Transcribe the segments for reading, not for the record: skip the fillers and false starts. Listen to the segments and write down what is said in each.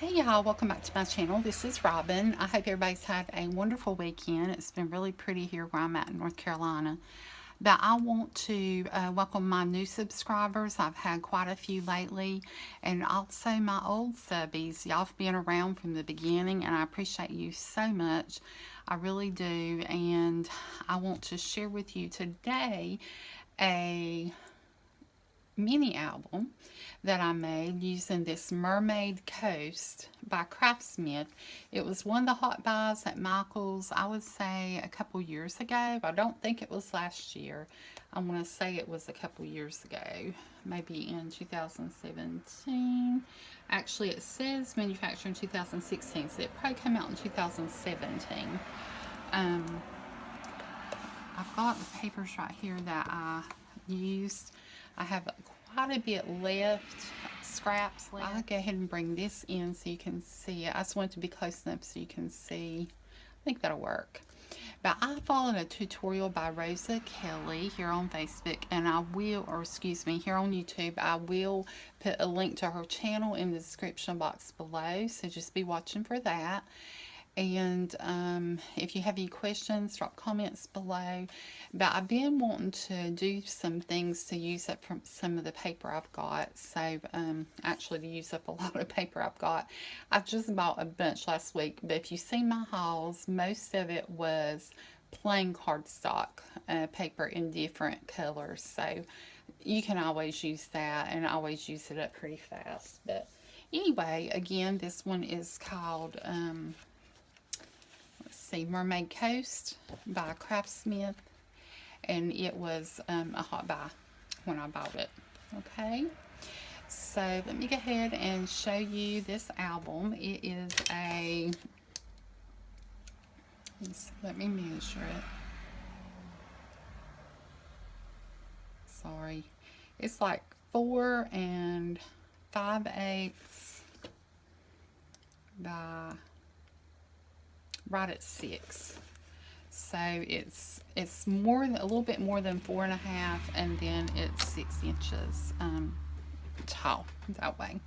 Hey y'all, welcome back to my channel. This is Robin. I hope everybody's had a wonderful weekend. It's been really pretty here where I'm at in North Carolina. But I want to welcome my new subscribers. I've had quite a few lately. And also my old subbies. Y'all have been around from the beginning and I appreciate you so much. I really do. And I want to share with you today a mini album that I made using this Mermaid Coast by Craftsmith. It was one of the hot buys at Michael's, I would say a couple years ago. I don't think it was last year. I want to say it was a couple years ago, maybe in 2017. Actually, it says manufactured in 2016, so it probably came out in 2017. Um, I've got the papers right here that I used. I have quite a bit left, scraps left. I'll go ahead and bring this in so you can see it. I just want it to be close enough so you can see. I think that'll work. But I followed a tutorial by Rosa Kelly here on Facebook, and I will, or excuse me, here on YouTube. I will put a link to her channel in the description box below, so just be watching for that. And if you have any questions, drop comments below. But I've been wanting to do some things to use up from some of the paper I've got. So actually to use up a lot of paper I've got. I just bought a bunch last week. But if you see my hauls, most of it was plain cardstock paper in different colors. So you can always use that and always use it up pretty fast. But anyway, again, this one is called... see, Mermaid Coast by Craftsmith, and it was a hot buy when I bought it. Okay, so let me go ahead and show you this album. It is a, let me measure it. Sorry, it's like 4 5/8 by right at 6. So it's more than a little bit more than 4.5, and then it's 6 inches tall that way.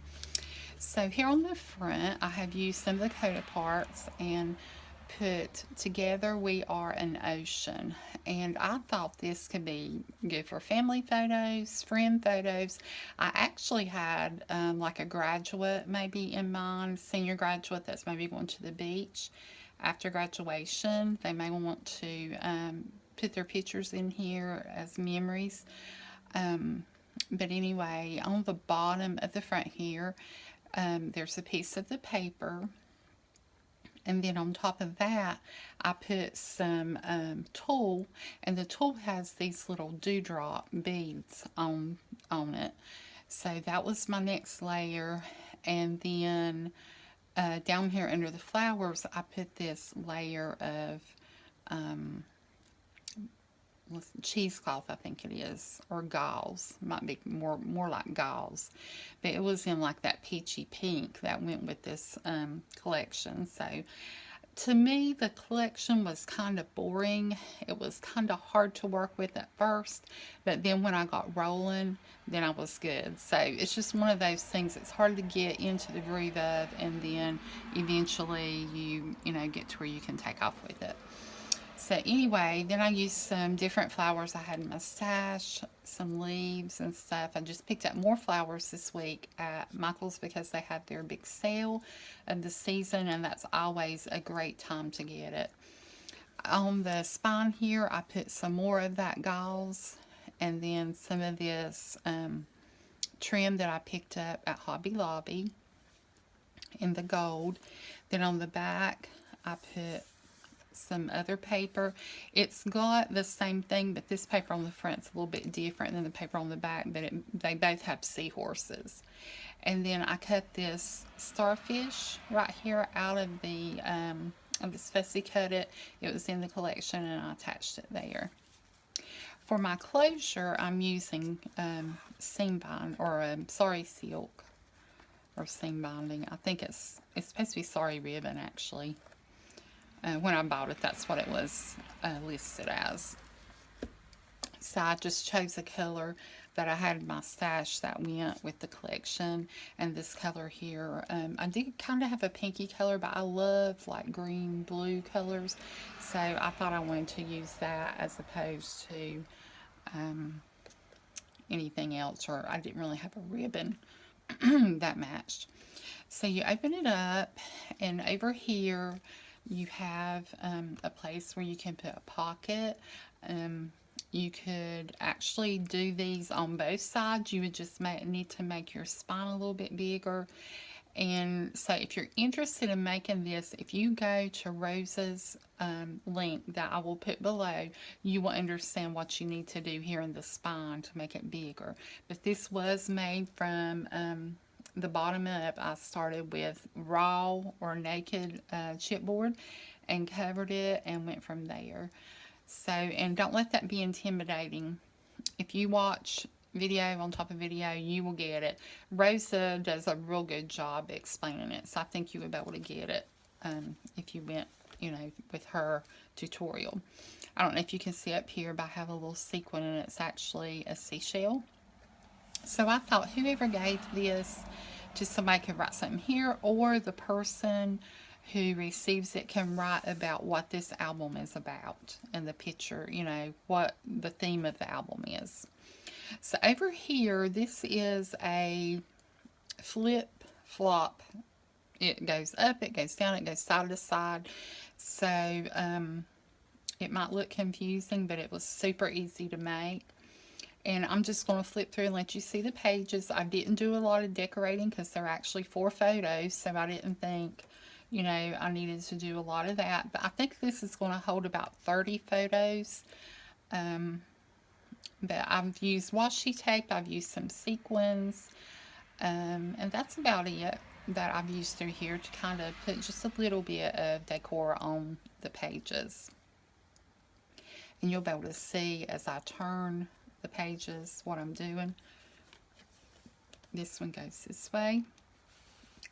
So here on the front, I have used some of the coda parts and put Together We Are an Ocean, and I thought this could be good for family photos, friend photos. I actually had like a graduate maybe in mind, senior graduate that's maybe going to the beach after graduation. They may want to put their pictures in here as memories. But anyway, on the bottom of the front here, there's a piece of the paper. And then on top of that, I put some tulle, and the tulle has these little dewdrop beads on it. So that was my next layer. And then down here under the flowers, I put this layer of cheesecloth, I think it is, or gauze. Might be more like gauze, but it was in like that peachy pink that went with this collection. So to me, the collection was kind of boring. It was kind of hard to work with at first, but then when I got rolling, then I was good. So it's just one of those things that's hard to get into the groove of, and then eventually you know, get to where you can take off with it. So anyway, then I used some different flowers I had in my stash, some leaves and stuff. I just picked up more flowers this week at Michael's because they had their big sale of the season, and that's always a great time to get it. On the spine here, I put some more of that gauze, and then some of this trim that I picked up at Hobby Lobby in the gold. Then on the back, I put some other paper. It's got the same thing, but this paper on the front is a little bit different than the paper on the back, but they both have seahorses. And then I cut this starfish right here out of the I just fussy cut it. It was in the collection and I attached it there. For my closure, I'm using seam bind, or sari silk, or seam binding. I think it's supposed to be sari ribbon actually. When I bought it, that's what it was listed as. So I just chose a color. that I had in my stash that went with the collection. And this color here, I did kind of have a pinky color, but I love like green, blue colors. So I thought I wanted to use that as opposed to anything else, or I didn't really have a ribbon that matched. So you open it up, and over here you have a place where you can put a pocket. You could actually do these on both sides. You would just need to make your spine a little bit bigger. And so if you're interested in making this, if you go to Rosa's link that I will put below, you will understand what you need to do here in the spine to make it bigger. But this was made from the bottom up. I started with raw or naked chipboard and covered it and went from there. So, and don't let that be intimidating. If you watch video on top of video, you will get it. Rosa does a real good job explaining it, so I think you would be able to get it if you went, you know, with her tutorial. I don't know if you can see up here, but I have a little sequin, and it's actually a seashell. So I thought whoever gave this to somebody could write something here, or the person who receives it can write about what this album is about and the picture, you know, what the theme of the album is. So over here, this is a flip flop. It goes up, it goes down, it goes side to side. So it might look confusing, but it was super easy to make. And I'm just going to flip through and let you see the pages. I didn't do a lot of decorating because they're actually 4 photos, so I didn't think, you know, I needed to do a lot of that. But I think this is going to hold about 30 photos. But I've used washi tape, I've used some sequins, and that's about it that I've used through here to kind of put just a little bit of decor on the pages. And you'll be able to see as I turn the pages what I'm doing. This one goes this way.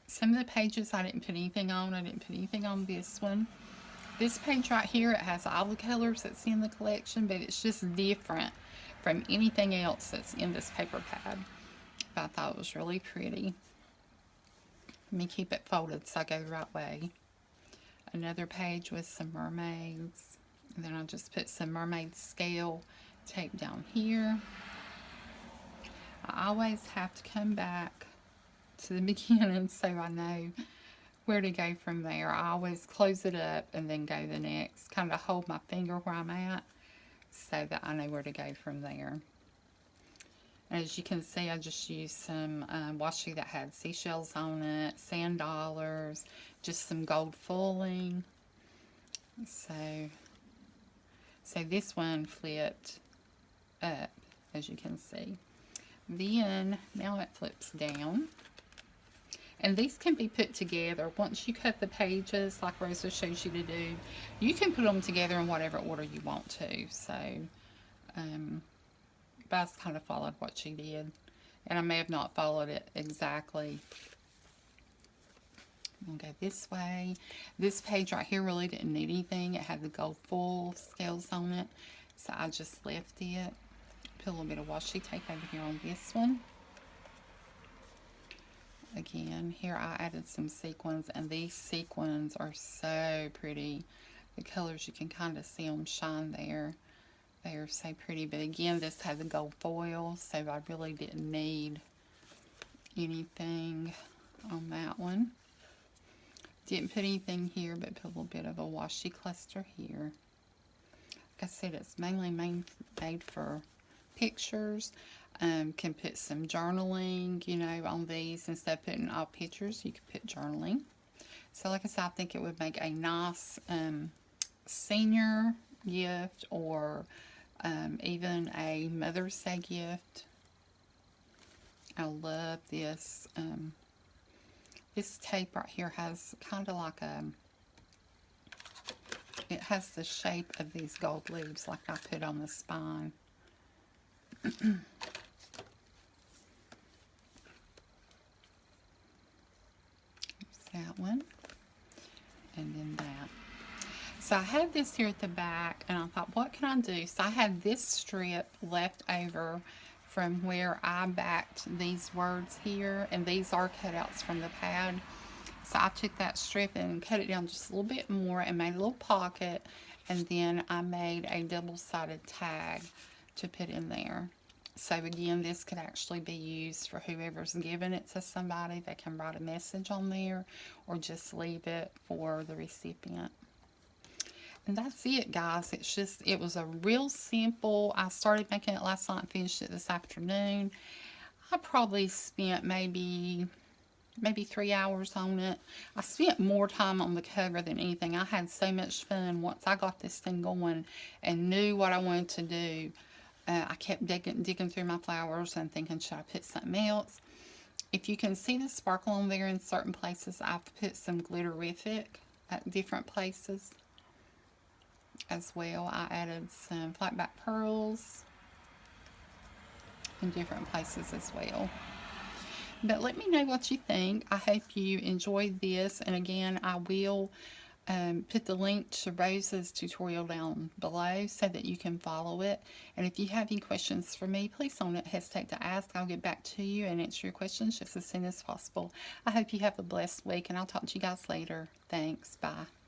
Some of the pages I didn't put anything on. I didn't put anything on this one. This page right here, it has all the colors that's in the collection, but it's just different from anything else that's in this paper pad. But I thought it was really pretty. Let me keep it folded so I go the right way. Another page with some mermaids. And then I'll just put some mermaid scale tape down here. I always have to come back to the beginning so I know where to go from there. I always close it up and then go the next. Kind of hold my finger where I'm at so that I know where to go from there. As you can see, I just used some washi that had seashells on it, sand dollars, just some gold foiling. So this one flipped up, as you can see. Then, now it flips down. And these can be put together. Once you cut the pages, like Rosa shows you to do, you can put them together in whatever order you want to. So, but I kind of followed what she did. And I may have not followed it exactly. I'm going to go this way. This page right here really didn't need anything. It had the gold foil scales on it. So I just left it. Put a little bit of washi tape over here on this one. Again, here I added some sequins, and these sequins are so pretty. The colors, you can kind of see them shine there. They are so pretty. But again, this had the gold foil, so I really didn't need anything on that one. Didn't put anything here, but put a little bit of a washi cluster here. Like I said, it's mainly made for pictures. Can put some journaling, you know, on these. Instead of putting all pictures, you could put journaling. So like I said, I think it would make a nice senior gift, or even a Mother's Day gift. I love this. This tape right here has kind of like it has the shape of these gold leaves like I put on the spine. That one, and then that. So I had this here at the back, and I thought, what can I do? So I had this strip left over from where I backed these words here, and these are cutouts from the pad. So I took that strip and cut it down just a little bit more and made a little pocket, and then I made a double-sided tag to put in there. So again, this could actually be used for whoever's giving it to somebody. They can write a message on there or just leave it for the recipient. And that's it, guys. It was a real simple. I started making it last night and finished it this afternoon. I probably spent maybe 3 hours on it. I spent more time on the cover than anything. I had so much fun once I got this thing going and knew what I wanted to do. I kept digging through my flowers and thinking, should I put something else? If you can see the sparkle on there in certain places, I've put some glitterific at different places as well. I added some flat back pearls in different places as well. But let me know what you think. I hope you enjoyed this. And again, I will put the link to Rosa's tutorial down below so that you can follow it. And if you have any questions for me, please don't hesitate to ask. I'll get back to you and answer your questions just as soon as possible. I hope you have a blessed week, and I'll talk to you guys later. Thanks. Bye.